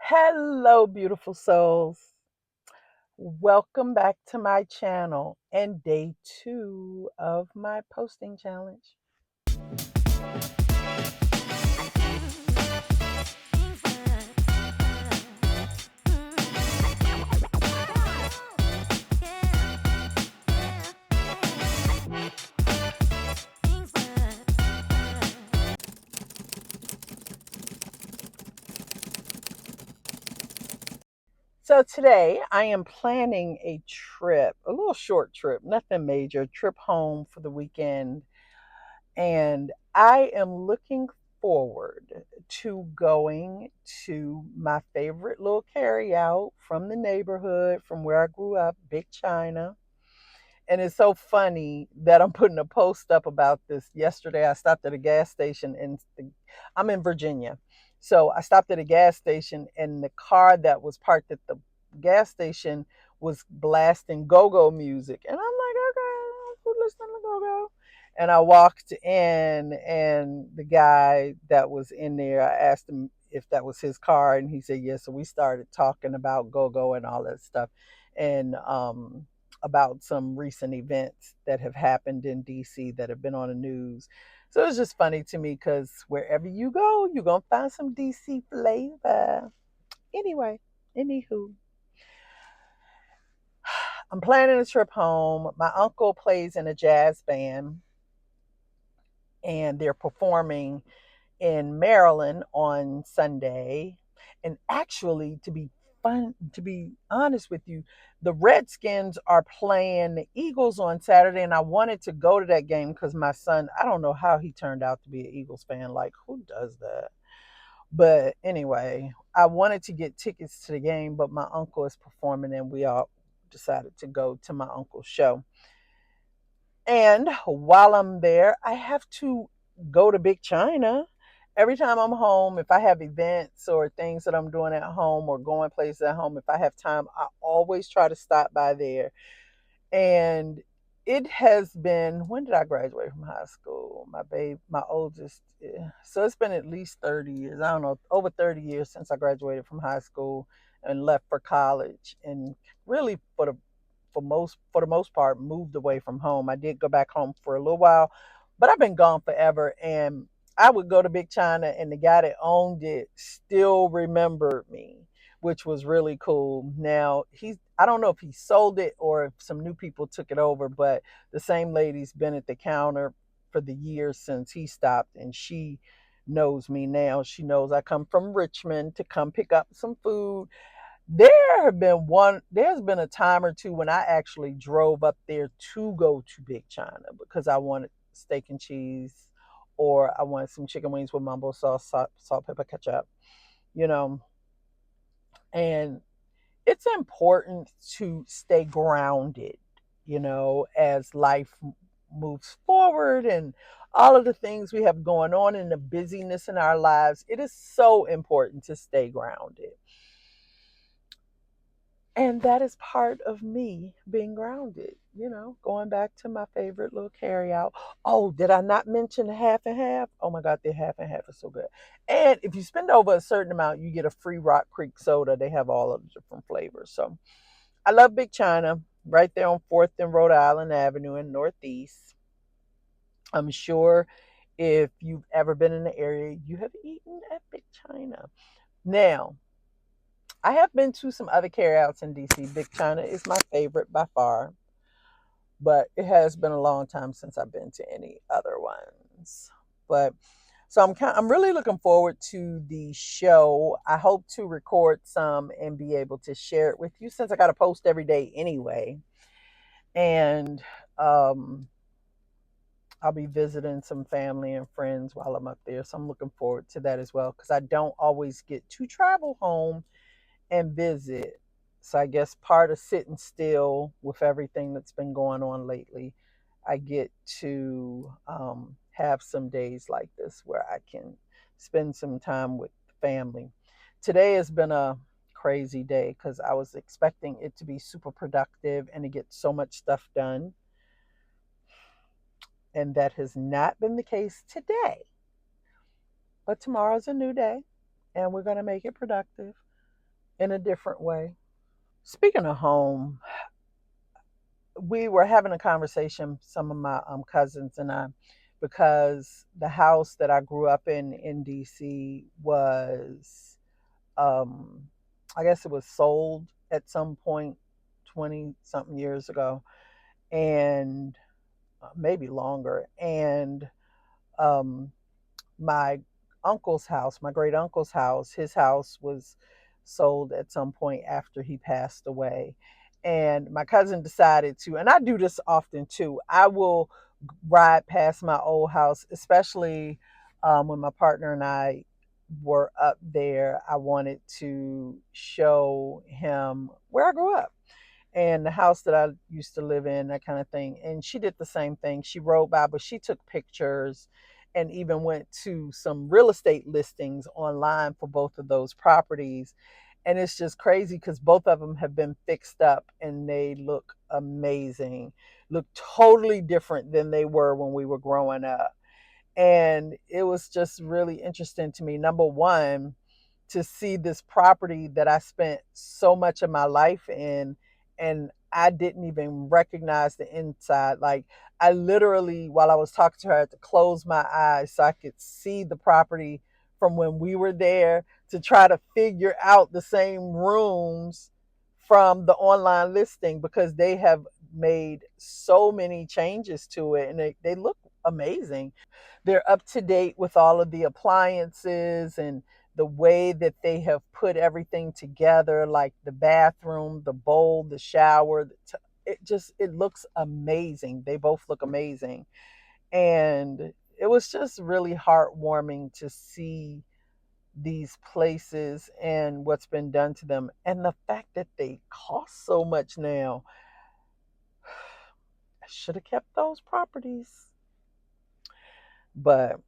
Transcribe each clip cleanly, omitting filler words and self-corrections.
Hello, beautiful souls. Welcome back to my channel and day two of my posting challenge. So today I am planning a trip, a little short trip, nothing major, trip home for the weekend. And I am looking forward to going to my favorite little carryout from the neighborhood, from where I grew up, Big China. And it's so funny that I'm putting a post up about this. Yesterday, I stopped at a gas station and I'm in Virginia. So I stopped at a gas station and the car that was parked at the gas station was blasting go-go music. And I'm like, okay, who's listening to go-go? And I walked in and the guy that was in there, I asked him if that was his car and he said yes. So we started talking about go-go and all that stuff. And about some recent events that have happened in DC that have been on the news. So it's just funny to me because wherever you go, you're going to find some DC flavor. Anyway, anywho, I'm planning a trip home. My uncle plays in a jazz band and they're performing in Maryland on Sunday. And actually, to be honest with you, the Redskins are playing the Eagles on Saturday, and I wanted to go to that game because my son, I don't know how he turned out to be an Eagles fan. Like, who does that? But anyway, I wanted to get tickets to the game, but my uncle is performing, and we all decided to go to my uncle's show. And while I'm there, I have to go to Big China. Every time I'm home, if I have events or things that I'm doing at home or going places at home, if I have time, I always try to stop by there. And it has been, when did I graduate from high school? My oldest, so it's been at least 30 years. I don't know, over 30 years since I graduated from high school and left for college. And really for the most part moved away from home. I did go back home for a little while, but I've been gone forever. And I would go to Big China, and the guy that owned it still remembered me, which was really cool. Now I don't know if he sold it or if some new people took it over, but the same lady's been at the counter for the years since he stopped, and she knows me now. She knows I come from Richmond to come pick up some food. There's been a time or two when I actually drove up there to go to Big China because I wanted steak and cheese or I wanted some chicken wings with mumbo sauce, salt, pepper, ketchup, you know. And it's important to stay grounded, as life moves forward and all of the things we have going on and the busyness in our lives. It is so important to stay grounded. And that is part of me being grounded, going back to my favorite little carry out. Oh, did I not mention the half and half? Oh my God, the half and half is so good. And if you spend over a certain amount, you get a free Rock Creek soda. They have all of the different flavors. So I love Big China right there on 4th and Rhode Island Avenue in Northeast. I'm sure if you've ever been in the area, you have eaten at Big China. Now, I have been to some other carryouts in DC. Big China is my favorite by far, but it has been a long time since I've been to any other ones. But so I'm really looking forward to the show. I hope to record some and be able to share it with you since I got to post every day anyway. And um, I'll be visiting some family and friends while I'm up there. So I'm looking forward to that as well because I don't always get to travel home and visit. So I guess part of sitting still with everything that's been going on lately, I get to have some days like this where I can spend some time with family. Today has been a crazy day because I was expecting it to be super productive and to get so much stuff done. And that has not been the case today. But tomorrow's a new day and we're going to make it productive. in a different way. Speaking of home, we were having a conversation, some of my cousins and I, because the house that I grew up in DC was, um, I guess it was sold at some point 20 something years ago, and maybe longer. And um, my uncle's house, my great uncle's house, his house was sold at some point after he passed away. And my cousin decided to, and I do this often too, I will ride past my old house, especially when my partner and I were up there. I wanted to show him where I grew up and the house that I used to live in, that kind of thing. And she did the same thing. She rode by, but she took pictures and even went to some real estate listings online for both of those properties. And it's just crazy because both of them have been fixed up and they look amazing, look totally different than they were when we were growing up. And it was just really interesting to me. Number one, to see this property that I spent so much of my life in, and I didn't even recognize the inside. Like, I literally, while I was talking to her, I had to close my eyes so I could see the property from when we were there to try to figure out the same rooms from the online listing because they have made so many changes to it and they look amazing. They're up to date with all of the appliances and the way that they have put everything together, like the bathroom, the bowl, the shower. It looks amazing. They both look amazing. And it was just really heartwarming to see these places and what's been done to them. And the fact that they cost so much now. I should have kept those properties. But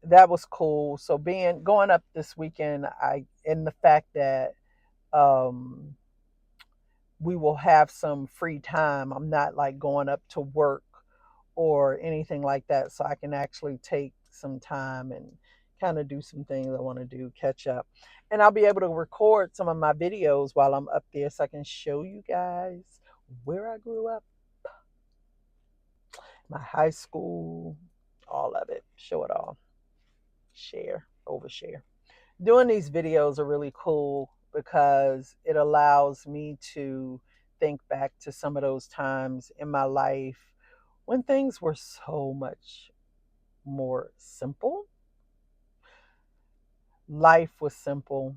that was cool. So being going up this weekend, I and the fact that um we will have some free time. I'm not like going up to work or anything like that, so I can actually take some time and kind of do some things I want to do, catch up. And I'll be able to record some of my videos while I'm up there so I can show you guys where I grew up, my high school, all of it. Show it all. Share, overshare. Doing these videos are really cool because it allows me to think back to some of those times in my life when things were so much more simple. Life was simple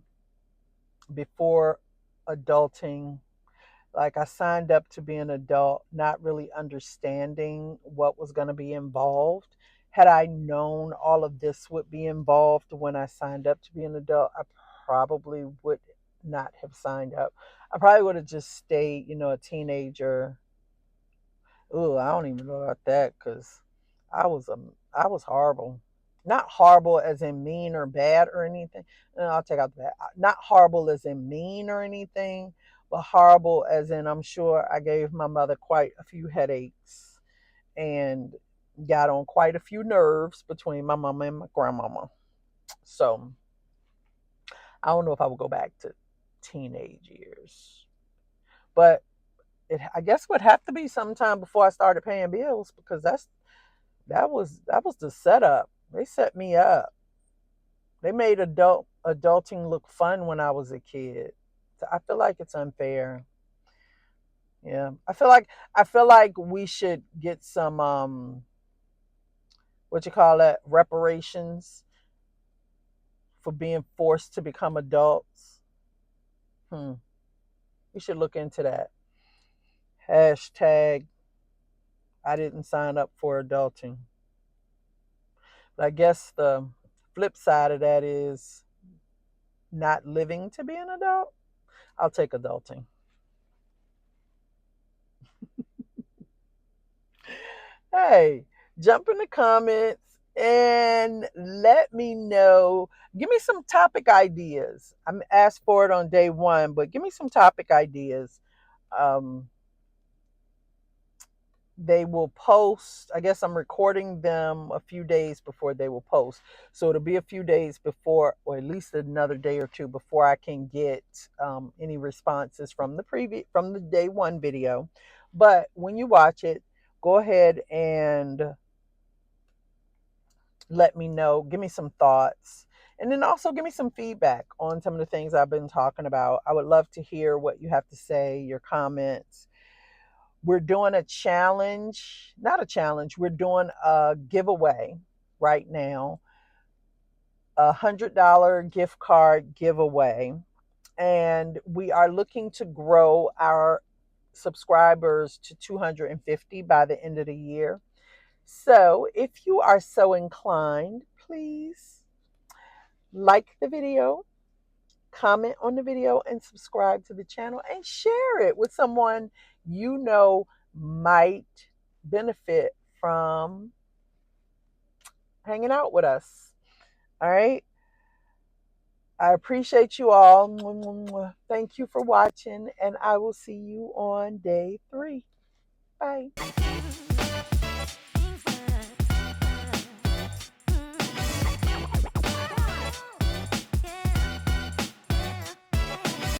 before adulting. Like, I signed up to be an adult, not really understanding what was going to be involved. Had I known all of this would be involved when I signed up to be an adult, I probably would not have signed up. I probably would have just stayed, a teenager. Oh, I don't even know about that because I was horrible. Not horrible as in mean or bad or anything. No, I'll take out that. Not horrible as in mean or anything, but horrible as in I'm sure I gave my mother quite a few headaches and got on quite a few nerves between my mama and my grandmama. So I don't know if I would go back to teenage years, but I guess would have to be sometime before I started paying bills because that was the setup. They set me up. They made adulting look fun when I was a kid. So I feel like it's unfair. Yeah. I feel like we should get some what you call that, reparations for being forced to become adults. Hmm. We should look into that. Hashtag I didn't sign up for adulting. But I guess the flip side of that is not living to be an adult. I'll take adulting. Hey, jump in the comments and let me know. Give me some topic ideas. I'm asked for it on day one, but give me some topic ideas. Um, they will post. I guess I'm recording them a few days before they will post. So it'll be a few days before, or at least another day or two before I can get any responses from the day one video. But when you watch it, go ahead and let me know. Give me some thoughts. And then also give me some feedback on some of the things I've been talking about. I would love to hear what you have to say, your comments. We're doing a challenge, not a challenge, we're doing a giveaway right now, $100 gift card giveaway. And we are looking to grow our subscribers to 250 by the end of the year. So if you are so inclined, please like the video, comment on the video, and subscribe to the channel and share it with someone you know might benefit from hanging out with us. All right. I appreciate you all. Thank you for watching, and I will see you on day 3. Bye.